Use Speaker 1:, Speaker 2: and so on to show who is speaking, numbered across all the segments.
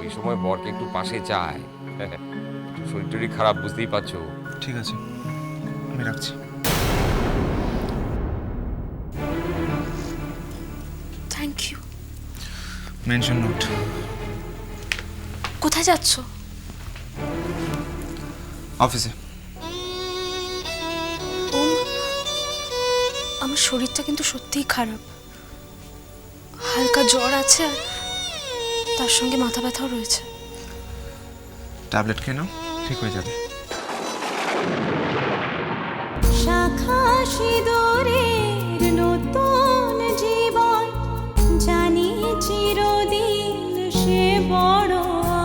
Speaker 1: ওই সময় বরকে একটু পাশে চায়। শরীর টরীর খারাপ, বুঝতেই পারছো।
Speaker 2: ঠিক আছে, আমি রাখছি।
Speaker 3: Thank you.
Speaker 2: Mention not.
Speaker 3: কোথায় যাচ্ছ?
Speaker 2: অফিসে।
Speaker 3: আমার শরীরটা কিন্তু সত্যিই খারাপ। হালকা জ্বর আছে আর তার সঙ্গে মাথা ব্যথাও রয়েছে।
Speaker 2: ট্যাবলেট খেয়ে নাও, ঠিক হয়ে যাবে।
Speaker 4: শাখা সিঁদুরের নতুন জীবন, জানি চিরদিন সে বড়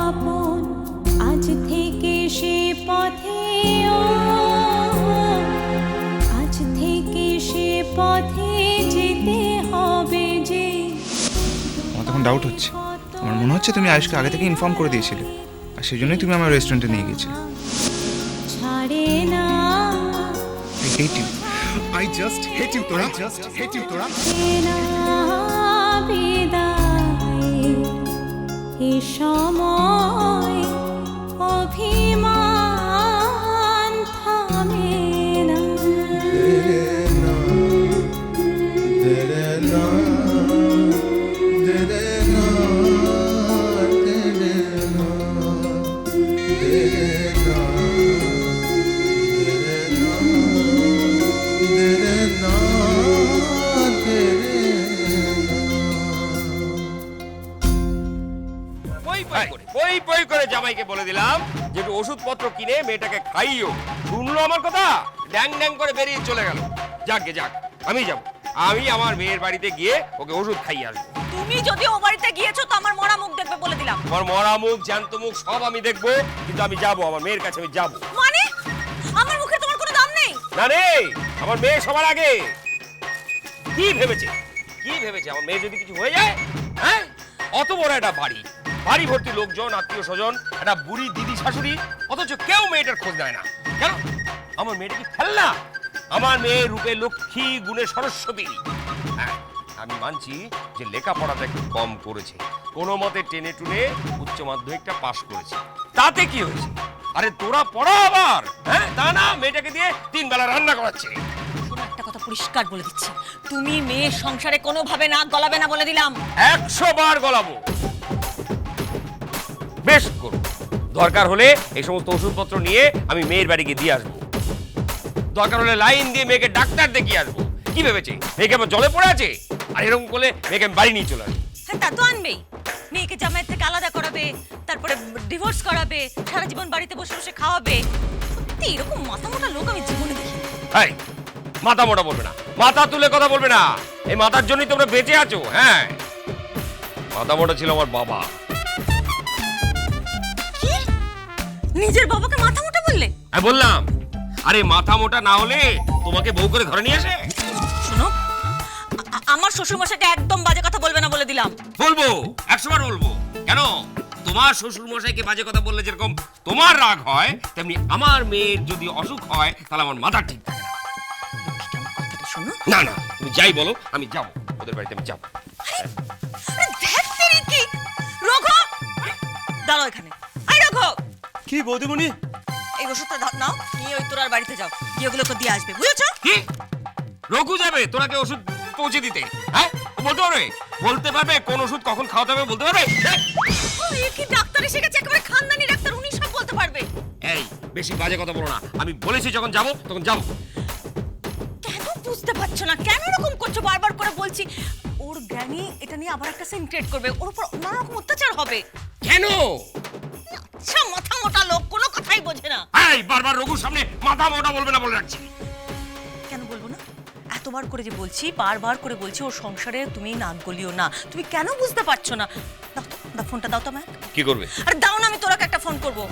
Speaker 4: আপন। আজ থেকে সে পথে আজ থেকে সে পথে যেতে হবে যে।
Speaker 2: আমার তখন ডাউট হচ্ছে, আমার মনে হচ্ছে তুমি আয়ুষকে আগে থেকে ইনফর্ম করে দিয়েছিলে, আর সেই জন্যই তুমি আমার রেস্টুরেন্টে নিয়ে গিয়েছিলে।
Speaker 4: ছাড়ে না
Speaker 2: I hate you. I just hate you, Tora. I just hate you, Tora.
Speaker 4: বিদায় এ সময় অভিমান থামে না।
Speaker 1: পই করে জামাইকে বলে দিলাম যে একটু ওষুধপত্র কিনে মেয়েটাকে খাইও। শুনলো আমার কথা, ড্যাং ড্যাং করে বেরিয়ে চলে গেল। যাক গে যাক, আমি যাব। আমি আমার মেয়ের বাড়িতে গিয়ে ওকে ওষুধ খাইয়ে আসবো।
Speaker 5: তুমি যদি ও বাড়িতে গিয়েছো তো আমার মরা মুখ দেখবে বলে দিলাম।
Speaker 1: আমার মরা মুখ, জ্যান্ত মুখ সব আমি দেখবো, কিন্তু আমি যাব, আমার মেয়ের কাছে আমি যাব।
Speaker 5: মানে আমার মুখে তোমার কোনো দাম নেই?
Speaker 1: না রে, আমার মেয়ে সবার আগে। কি ভেবেছে, কি ভেবেছে আমার মেয়ে যদি কিছু হয়ে যায়? হ্যাঁ, অত বড় একটা বাড়ি, বাড়ি ভর্তি লোকজন, আত্মীয় স্বজন, একটা বুড়ি দিদি শাশুড়ি, অথচ কেউ মেয়েটার খোঁজ নেয় না। কেন? আমার মেয়েটা কি খেলনা? আমার মেয়ে রূপে লক্ষ্মী, গুণে সরস্বতী। হ্যাঁ, আমি মানছি যে লেখাপড়াটা একটু কম করেছে, কোনো মতে টেনে টুনে উচ্চ মাধ্যমিকটা পাশ করেছে, তাতে কি হয়েছে? আরে তোরা পড়া আবার, হ্যাঁ তা না, মেয়েটাকে দিয়ে 3 বেলা রান্না করাচ্ছে।
Speaker 5: শোনো, একটা কথা পরিষ্কার বলে দিচ্ছি, তুমি মেয়ের সংসারে কোনোভাবে নাক গলাবে না বলে দিলাম।
Speaker 1: 100 বার গলাবো। বেশ করো, দরকার হলে এই সমস্ত ওষুধপত্র নিয়ে আমি মেয়ের বাড়ি গিয়ে দিয়ে আসবো। দরকার হলে লাইন দিয়ে মেয়েকে ডাক্তার দেখিয়ে আসবো। কি ভেবেছে মেয়েকে আমার জলে পড়ে আছে? আর এরকম করলে মেয়েকে আমি বাড়ি নিয়ে চলে আসবো।
Speaker 5: হ্যাঁ, তা তো আনবেই। মেয়েকে জামাইয়ের থেকে আলাদা করাবে, তারপরে ডিভোর্স করাবে, সারা জীবন বাড়িতে বসে বসে খাওয়াবে। সত্যি এরকম মাথা মোটা লোক আমি জীবনে দেখি।
Speaker 1: এই, মাথা মোটা বলবে না, মাথা তুলে কথা বলবে না। এই মাথার জন্যই তোমরা বেঁচে আছো। হ্যাঁ, মাথা মোটা ছিল আমার বাবা।
Speaker 5: কি? নিজের বাবাকে মাথা মোটা বললে?
Speaker 1: আমি বললাম, আরে মাথা মোটা না হলে তোমাকে বউ করে ঘরে নিয়ে আসে?
Speaker 5: শোনো, আমার শ্বশুরমশাইকে একদম বাজে কথা বলবে না বলে দিলাম।
Speaker 1: বলবো, 100 বার বলবো। কেন? তোমার শ্বশুর মশাইকে বাজে কথা বললে যেরকম তোমার রাগ হয়, তেমনি আমার মেয়ের যদি অসুখ হয় তাহলে আমার মাথা ঠিক থাকে না।
Speaker 5: কথাটা শোনো।
Speaker 1: না না, তুমি যাই বলো, আমি যাব, ওদের বাড়িতে আমি যাব।
Speaker 5: কি রঘু, দাঁড়াও এখানে। আই রঘু,
Speaker 6: কি বৌদিমণি?
Speaker 5: এই ওষুধটা নাও, নিয়ে ওই তোরার বাড়িতে যাও, গিয়ে ওগুলোকে দিয়ে আসবে, বুঝেছো?
Speaker 1: কি? রঘু যাবে তোরাকে ওষুধ পৌঁছে দিতে? হ্যাঁ, ও বলতে পারবে? বলতে পারবে কোন ওষুধ কখন খাওয়াতে হবে? বলতে পারবে?
Speaker 5: ওই কি ডাক্তার এসে গেছে, একেবারে খানদানি ডাক্তার, উনি সব বলতে পারবে।
Speaker 1: এই, বেশি বাজে কথা বলো না। আমি বলেছি যখন যাব তখন যাব।
Speaker 5: কেন বুঝতে পারছো না? কেন এরকম করছো? বারবার করে বলছি। ওর জ্ঞানী এটা নিয়ে আবার একটা সিন ক্রিয়েট করবে, ওর উপর নানা রকম অত্যাচার হবে।
Speaker 1: কেন?
Speaker 5: আচ্ছা, মাথা মোটা লোক, কোনো কথাই বোঝে না।
Speaker 1: এই, বারবার রঘুর সামনে মাথা মোটা বলবে না বলে রাখছি।
Speaker 5: কেন বলবো না? এতবার করে যে বলছি, বারবার করে বলছি, ওর সংসারে তুমি নাক গলিও না। তুমি কেন বুঝতে পারছো না? দাও তো, দাও ফোনটা, দাও তো আমায়।
Speaker 1: কি করবে?
Speaker 5: আরে দাও না, আমি তোরাকে একটা ফোন করবো।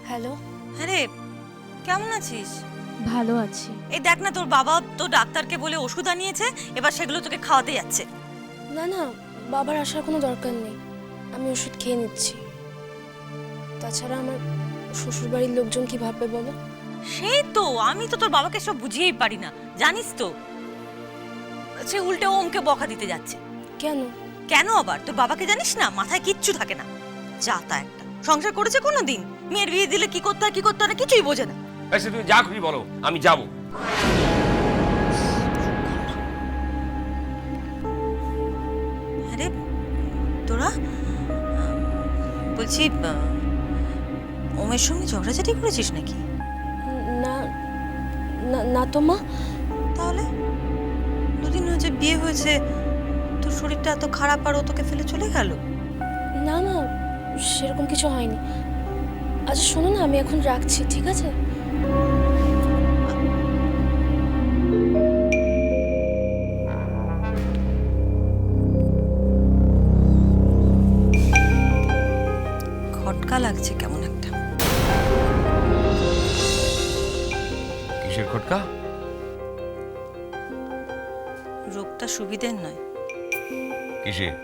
Speaker 3: হ্যালো,
Speaker 5: হ্যাঁ রে, কেমন আছিস?
Speaker 3: ভালো আছি।
Speaker 5: এই দেখ না, তোর বাবা তো ডাক্তারকে বলে ওষুধ আনিয়েছে, এবার সেগুলো তোকে খাওয়াতে যাচ্ছে।
Speaker 3: না না, বাবার আসার কোনো দরকার নেই, আমি ওষুধ খেয়ে নিচ্ছি। তাছাড়া আমার শ্বশুরবাড়ির লোকজন কি ভাববে বলো?
Speaker 5: সেই তো, আমি তো তোর বাবাকে সব বুঝিয়েই পারি না, জানিস তো। সে উল্টে ওমকে বকা দিতে যাচ্ছে।
Speaker 3: কেন?
Speaker 5: কেন আবার? তোর বাবাকে জানিস না, মাথায় কিচ্ছু থাকে না, যা তা একটা। সংসার করেছে কোনোদিন? মেয়ের বিয়ে দিলে কি করতে হয় কি করতে হয় না কিছুই বোঝে না।
Speaker 1: আচ্ছা তুমি যা খুশি বলো, আমি যাব।
Speaker 5: আরে তোরা, বলছি ওমের সঙ্গে ঝগড়াঝাটি করেছিস নাকি?
Speaker 3: না না না তো মা।
Speaker 5: তাহলে দুদিন হয়েছে বিয়ে হয়েছে, তোর শরীরটা এত খারাপ আর ও তোকে ফেলে চলে গেল?
Speaker 3: না না, সেরকম কিছু হয়নি। আচ্ছা শোনো না, আমি এখন রাখছি, ঠিক আছে?
Speaker 5: খটকা লাগছে কেমন একটা।
Speaker 1: কিসের খটকা?
Speaker 5: রোগটা সুবিধের নয়।
Speaker 1: কিসের?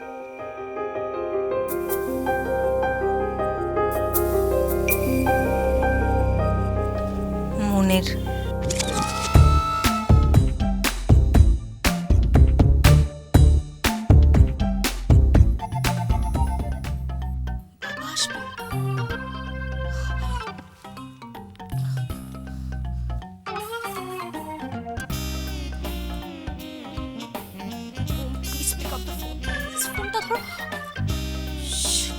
Speaker 5: মনের।
Speaker 3: Please pick up the phone. Please, ফোনটা ধরো। Shit.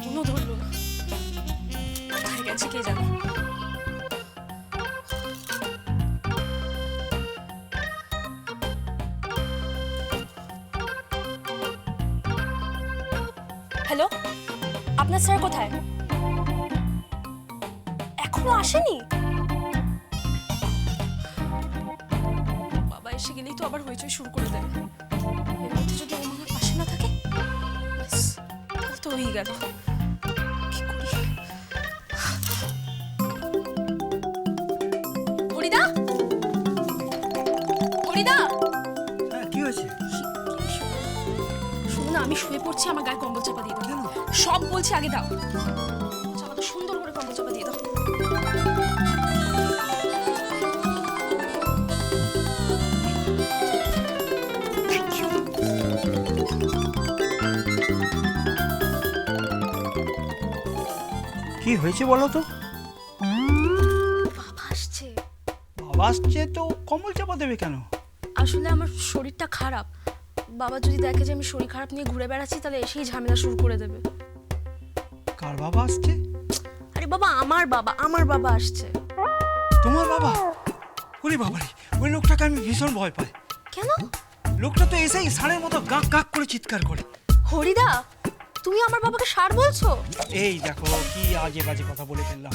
Speaker 3: ফোনও ধরলো না। কোথায় গেছে কে জানে? হ্যালো, আপনার স্যার কোথায়? এখনো আসেনি? বাবা এসে গেলেই তো আবার হইচই শুরু করে দেবে। এর মধ্যে যদি ও আমার পাশে না থাকে, ব্যাস, তাহলে তো হয়েই গেল। কি করি? হরিদা, হরিদা,
Speaker 6: কি হয়েছে?
Speaker 3: শোনো না, আমি শুয়ে পড়ছি, আমার গায়ে কম্বল চাপা দিয়ে দাও। সব বলছি আগে দাও। আমাকে সুন্দর করে কম্বল চাপা দিয়ে দাও।
Speaker 6: কি হয়েছে বলো তো?
Speaker 3: বাবা আসছে।
Speaker 6: বাবা আসছে তো কম্বল চাপা দেবে কেন?
Speaker 3: আসলে আমার শরীরটা খারাপ, বাবা যদি দেখে যে আমি শরীর খারাপ নিয়ে ঘুরে বেড়াচ্ছি তাহলে এসেই ঝামেলা শুরু করে দেবে।
Speaker 6: কার বাবা আসছে?
Speaker 3: আরে বাবা, আমার বাবা আসছে।
Speaker 6: তোমার বাবা? ওরে বাবারে, ওই লোকটাকে আমি ভীষণ ভয় পাই।
Speaker 3: কেন?
Speaker 6: লোকটা তো এসেই ষাঁড়ের মতো গাক গাক করে চিৎকার করে।
Speaker 3: হরিদা, তুমি আমার বাবাকে ষাঁড় বলছো?
Speaker 6: এই দেখো কি আজে বাজে কথা বলে ফেললাম।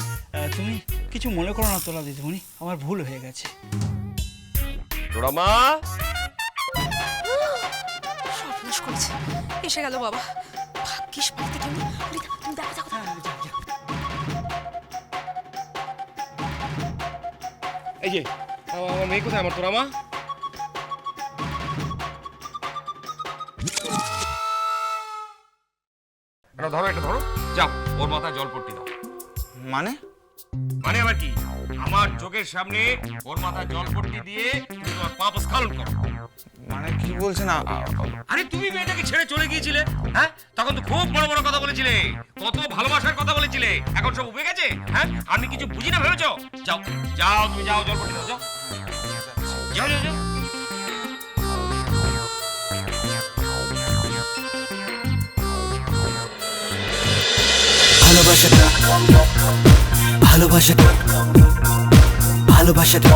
Speaker 6: তুমি কিছু মনে করো না তোলা দিদিমণি, আমার ভুল হয়ে গেছে।
Speaker 1: তোরা মা,
Speaker 3: সর্বনাশ করেছে, এসে গেল বাবা। ভাগ্যিস বাড়িতে কেউ নেই। হরিদা, তুমি দেখো দেখো।
Speaker 1: এই যে আমার মেয়ে কোথায়? আমার তোরা মা? এটা ধরো, এটা ধরো, যাও ওর মাথায় জল পড়তে দাও।
Speaker 2: মানে?
Speaker 1: মানে আবার কি? আমার চোখের সামনে ওর মাথায় জল পড়তে দিয়ে তুমি তোমার পাপ স্খলন করো।
Speaker 2: মানে কি বলছেন?
Speaker 1: আরে তুমি মেয়েটাকে ছেড়ে চলে গিয়েছিলে, হ্যাঁ? তখন তো খুব বড় বড় কথা বলেছিলে, কত ভালোবাসার কথা বলেছিলে, এখন সব উবে গেছে, হ্যাঁ? আমি কিছু বুঝি না ভেবেছো? যাও যাও, তুমি যাও, জল পড়তে দাও, যাও যাও যাও যাও।
Speaker 7: ভালোবাসাটা ভালোবাসাটা ভালোবাসাটা